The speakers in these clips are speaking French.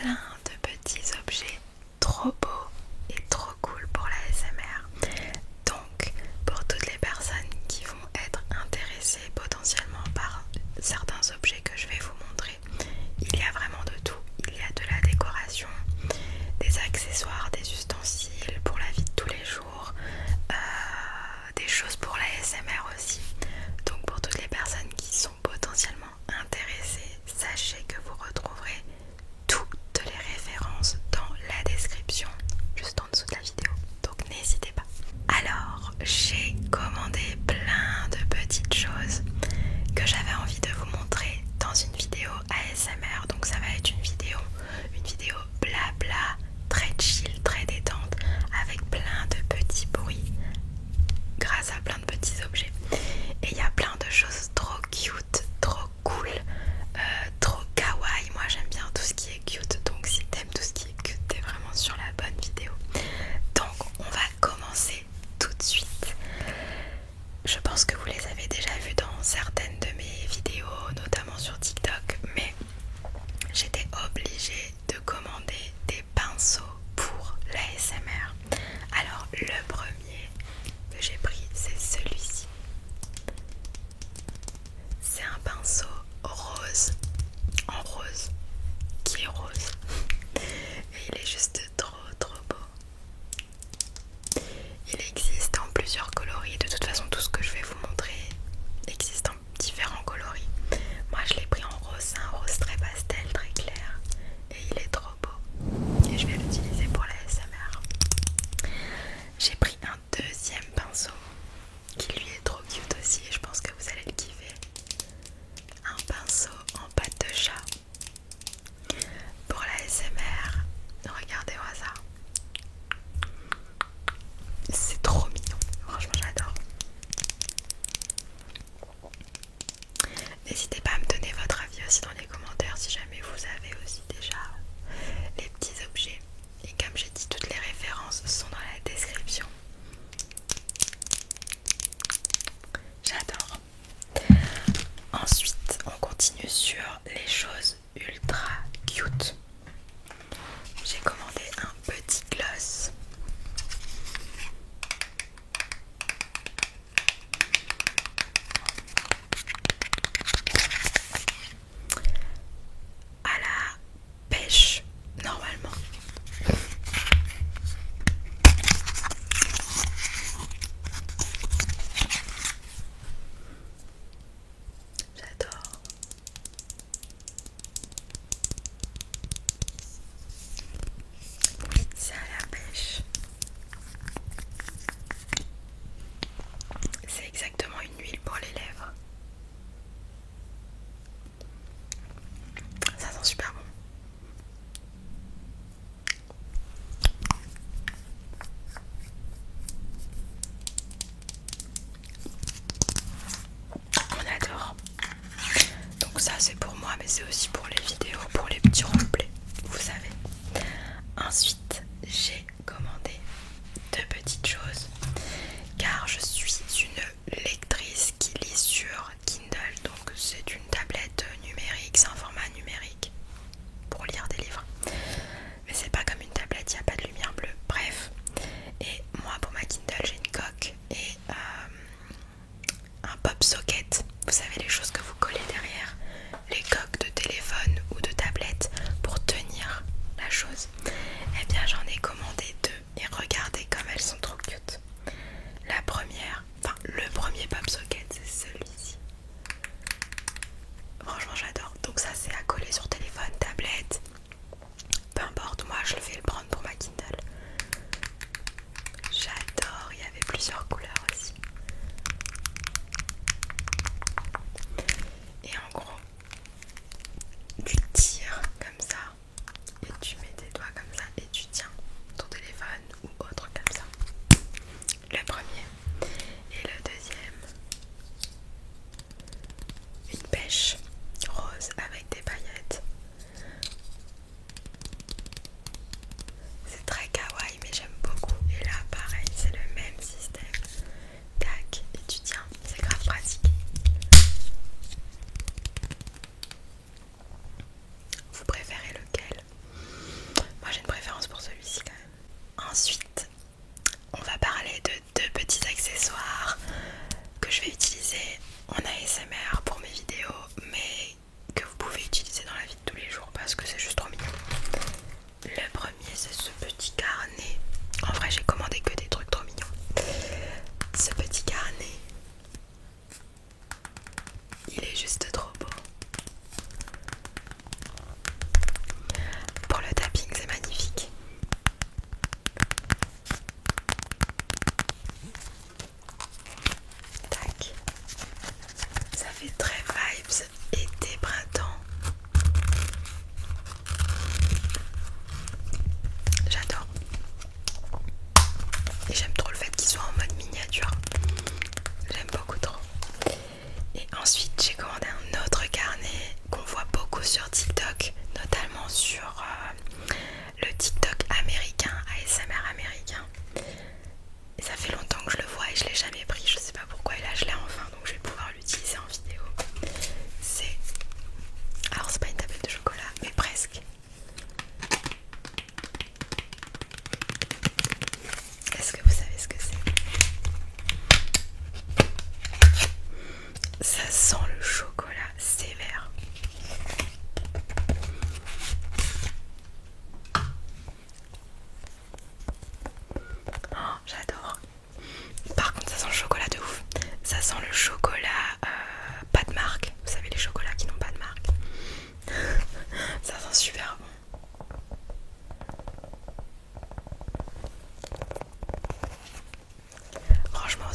plein de petits objets trop beaux et trop cool pour la SMR. Donc pour toutes les personnes qui vont être intéressées potentiellement par certains objets que je vais vous montrer, il y a vraiment de tout. Il y a de la décoration, des accessoires, des ustensiles pour la vie de tous les jours, des choses pour la SMR aussi. Donc pour toutes les personnes qui sont potentiellement intéressées, sachez que vous retrouverez toutes les références dans la description, juste en dessous de la vidéo. Donc n'hésitez pas. Alors j'ai commandé plein de petites choses que j'avais envie de vous montrer dans une vidéo ASMR. Donc ça va être une vidéo blabla, très chill, très détente, avec plein de petits bruits grâce à plein de petits objets. Et il y a plein de choses trop cute, trop cool, trop kawaii. Moi j'aime bien tout ce qui est cute, donc si t'aimes tout ce qui est cute, t'es vraiment sur la bonne vidéo. Donc on va commencer tout de suite. Je pense que vous les avez déjà vus dans certaines de mes vidéos, notamment sur TikTok, mais j'étais obligée de commander des pinceaux pour l'ASMR. Alors le premier que j'ai pris, c'est celui-ci. C'est un pinceau rose, en rose, qui est rose. Et il est juste trop beau. Il existe en plusieurs coloris. De toute façon, tout ce que je vais vous montrer existe en différents coloris. Moi je l'ai pris en rose, c'est un rose très pastel, très clair. Et il est trop beau.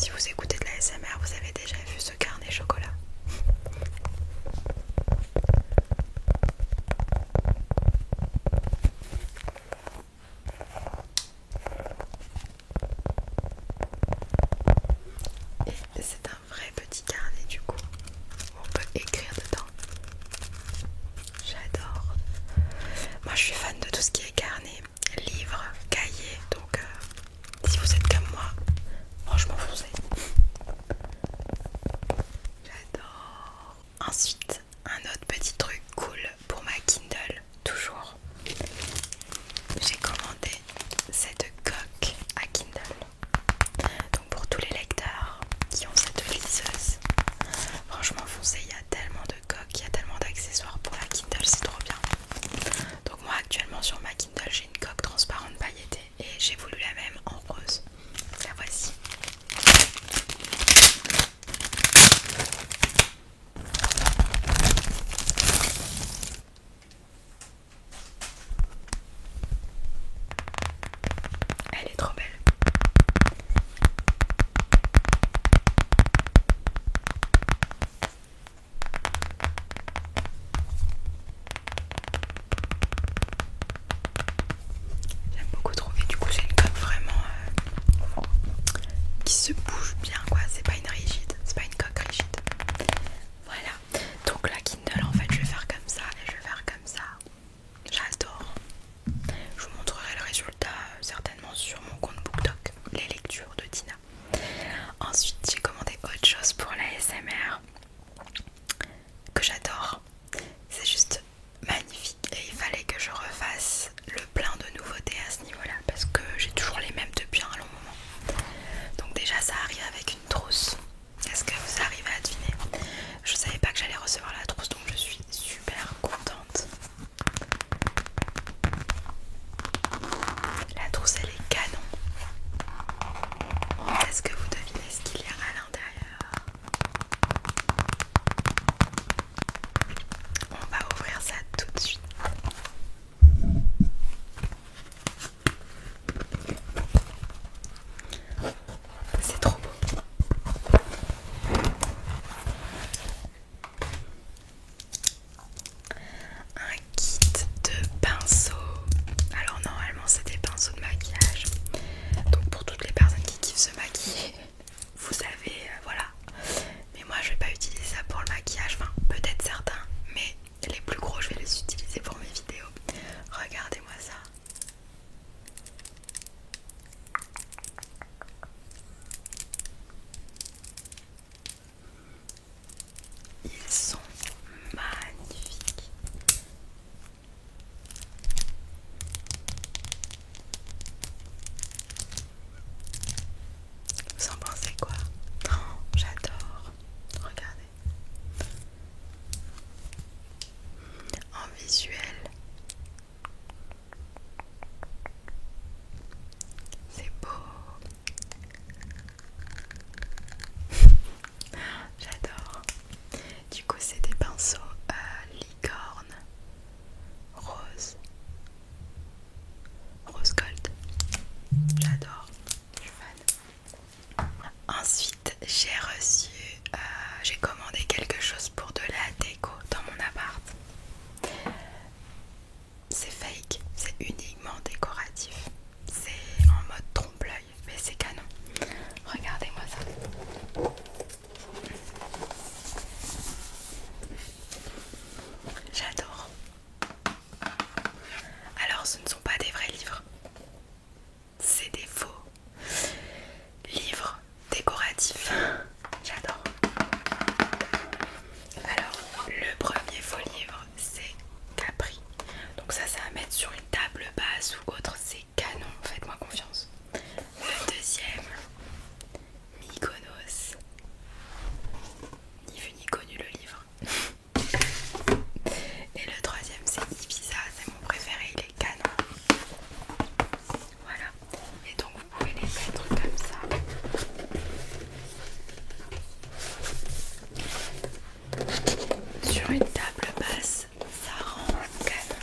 si vous écoutez de la ASMR, vous avez déjà vu ce carnet chocolat. Et c'est un vrai petit carnet du coup, où on peut écrire dedans. J'adore. Moi je suis fan de tout ce qui est carnet, livres, cahiers, donc si vous êtes comme moi, franchement foncez. J'adore. Ensuite, un autre petit truc cool pour ma Kindle, toujours. J'ai commandé cette coque à Kindle. Donc pour tous les lecteurs qui ont cette liseuse, franchement foncez, il y a tellement de coques, il y a tellement d'accessoires pour la Kindle, c'est trop bien. Donc moi actuellement sur ma Kindle j'ai une coque transparente pailletée et j'ai voulu la même en rose. La voici. Elle est trop belle. J'aime beaucoup trouver, du coup c'est une coque vraiment qui se bouge bien quoi, c'est pas une rigide, c'est pas une coque rigide. Voilà, donc la Kindle en fait je vais faire comme ça et je vais faire comme ça. J'adore. Je vous montrerai le résultat certainement sur mon compte BookTok, les lectures de Tina. Ensuite j'ai commandé autre chose pour la ASMR que j'adore. C'est juste magnifique et il fallait que je refasse le plein de nouveautés à ce niveau là parce que j'ai toujours les mêmes depuis un long moment. Donc déjà ça arrive avec une trousse. Est-ce que vous arrivez à deviner? Je savais pas que j'allais recevoir la trousse donc je suis super contente. La trousse elle est canon. Est-ce que vous devinez ce qu'il y a à l'intérieur? On va ouvrir ça tout de suite. C'est trop beau. Un kit de pinceaux. Alors normalement c'est des pinceaux de maquillage. Donc pour toutes les personnes qui kiffent se maquiller, vous savez, voilà. Mais moi je vais pas utiliser ça pour le maquillage. Enfin peut-être certains, mais les plus gros je vais les utiliser pour mes vidéos. Regardez-moi ça. Ils sont magnifiques. Vous en pensez quoi? Oh, j'adore. Regardez. En visuel. C'est beau. J'adore. Du coup, c'est des pinceaux licorne rose. Rose gold. J'adore. Je suis fan. Ensuite, j'ai commandé quelque chose pour de la déco dans mon appart. C'est fake, c'est uniquement décoratif. C'est en mode trompe-l'œil, mais c'est canon. Regardez-moi ça. J'adore. Alors, ce ne sont pas des vrais livres. C'est des faux livres décoratifs. J'adore. Alors, le premier faux livre, c'est Capri. Donc ça à mettre sur une table basse ou autre, c'est canon, faites-moi confiance. Le deuxième, Mykonos. Ni vu ni connu le livre. Et le troisième, c'est Ibiza, c'est mon préféré, il est canon. Voilà. Et donc vous pouvez les mettre comme ça. Sur une table basse, ça rend canon.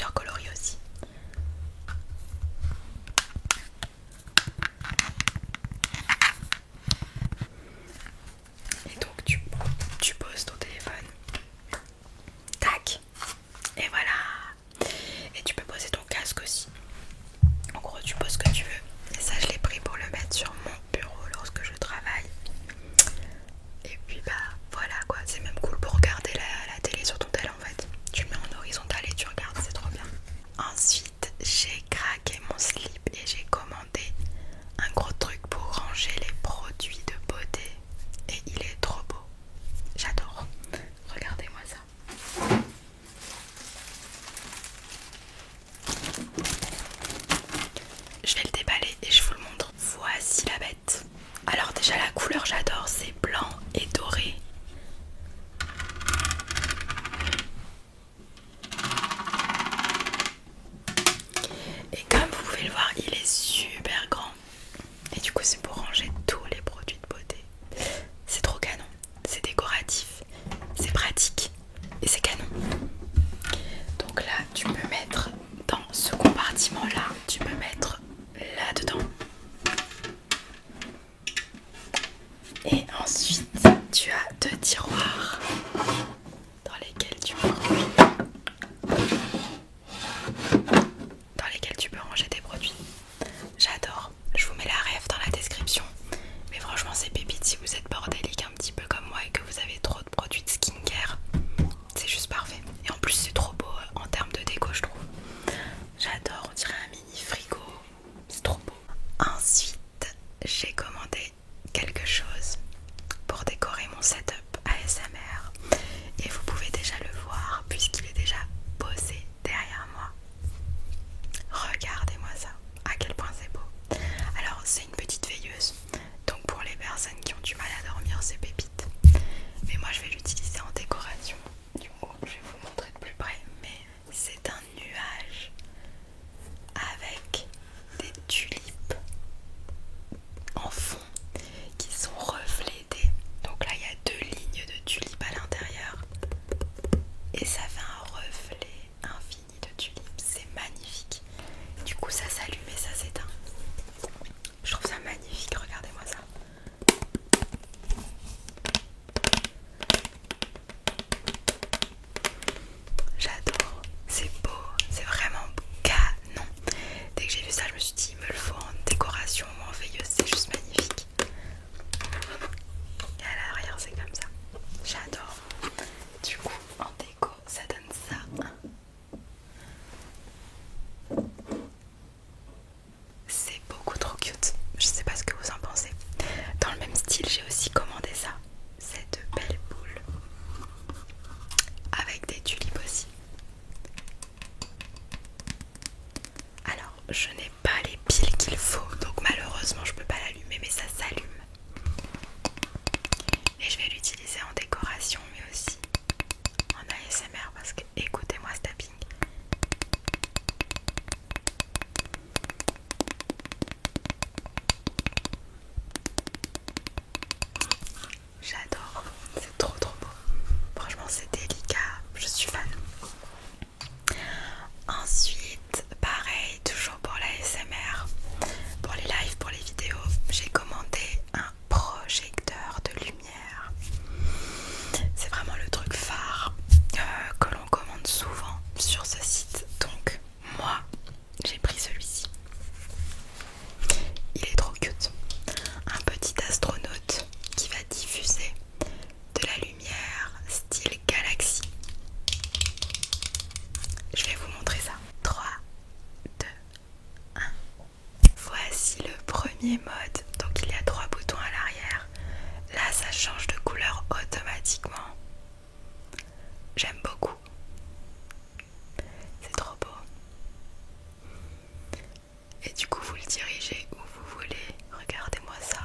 plusieurs coloris aussi. Et donc tu poses ton téléphone, tac, et voilà. Et tu peux poser ton casque aussi. En gros tu poses ce que tu veux. Et ça je l'ai pris pour le mettre sur mon bureau lorsque je travaille. Et puis bah voilà quoi, c'est même cool pour regarder la télé sur ton tel en fait. Tu le mets en horizontal et tu regardes, c'est trop bien. Ensuite j'ai craqué mon slip et j'ai commandé un gros truc pour ranger les produits de beauté. Et il est trop beau, j'adore. Regardez-moi ça. Je vais le déballer et je vous le montre. Voici la bête. Alors déjà la couleur j'adore, c'est blanc et doré. Et comme vous pouvez le voir, il est super grand. Et du coup c'est pour ranger tous les produits de beauté. C'est trop canon, c'est décoratif, c'est pratique et c'est canon. Donc là tu peux mettre dans ce compartiment là, tu peux mettre là-dedans. Et ensuite tu as 2 tiroirs dans lesquels tu peux ranger tes produits. J'adore, je vous mets la ref dans la description. Mais franchement c'est pépite si vous êtes bordélique un petit peu comme moi et que vous avez trop de produits de skincare. C'est juste parfait. Et en plus c'est trop beau en termes de déco je trouve. J'adore, on dirait un mini frigo. C'est trop beau. Ensuite j'ai commandé quelque chose pour décorer mon setup ASMR. Et vous pouvez déjà le voir puisqu'il est déjà posé derrière moi. Regardez-moi ça, à quel point c'est beau. Alors c'est une petite veilleuse, donc pour les personnes qui ont du mal à dormir c'est pépite. Mais moi je vais l'utiliser en décoration. Du coup je vais vous montrer de plus près. Mais c'est un nuage avec des tulipes en fond qui sont reflétées. Donc là il y a 2 lignes de tulipes à l'intérieur. Et ça fait un reflet infini de tulipes. C'est magnifique. Du coup ça s'allume et ça s'éteint. Je trouve ça magnifique, regardez-moi ça. J'adore, c'est beau, c'est vraiment canon. Dès que j'ai vu ça je me suis dit il me le faut en décoration ou en veilleuse, c'est juste magnifique. Et à l'arrière c'est comme ça, j'adore. Du coup en déco ça donne ça. C'est beaucoup trop cute, je sais pas ce que vous en pensez. Dans le même style j'ai aussi commandé ça, cette belle boule avec des tulipes aussi. Alors je n'ai pas les piles qu'il faut, donc malheureusement je peux pas l'allumer, mais ça s'allume. Et je vais l'utiliser en décoration mais aussi en ASMR parce que écoutez-moi ce tapping. J'adore, c'est trop beau. Franchement c'est délicat, je suis fan. Ensuite, pareil, toujours pour l'ASMR, pour les lives, pour les vidéos, j'ai commandé un projecteur de lumière. C'est vraiment le truc phare que l'on commande souvent sur ce site. Donc moi, j'ai pris celui-ci. Il est trop cute. Un petit astronaute qui va diffuser de la lumière style galaxie. Je vais vous montrer ça. 3, 2, 1. Voici le premier mode. Donc il y a 3 boutons à l'arrière. Là ça change de couleur automatiquement. J'aime beaucoup. C'est trop beau. Et du coup vous le dirigez où vous voulez. Regardez-moi ça.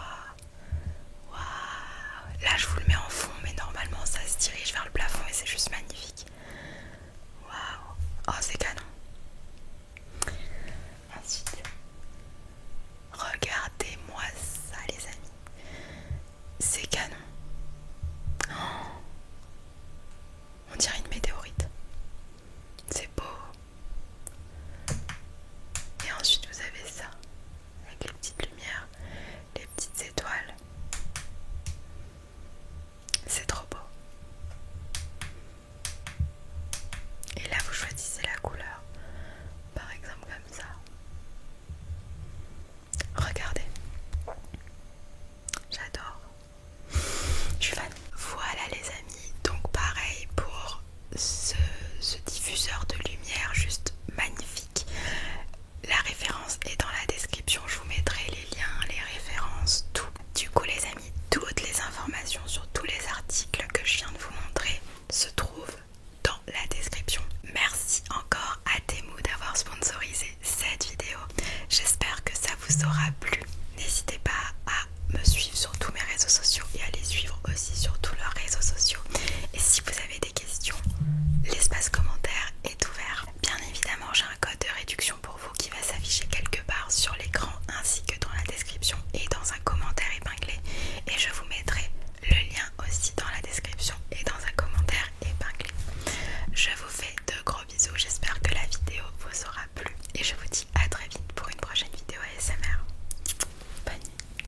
Waouh. Là je vous le mets en fond mais normalement ça se dirige vers le plafond et c'est juste magnifique. Waouh. Oh c'est canon. Ensuite, regardez-moi ça les amis. C'est canon. Oh, on dirait une météorite. C'est beau. vous aura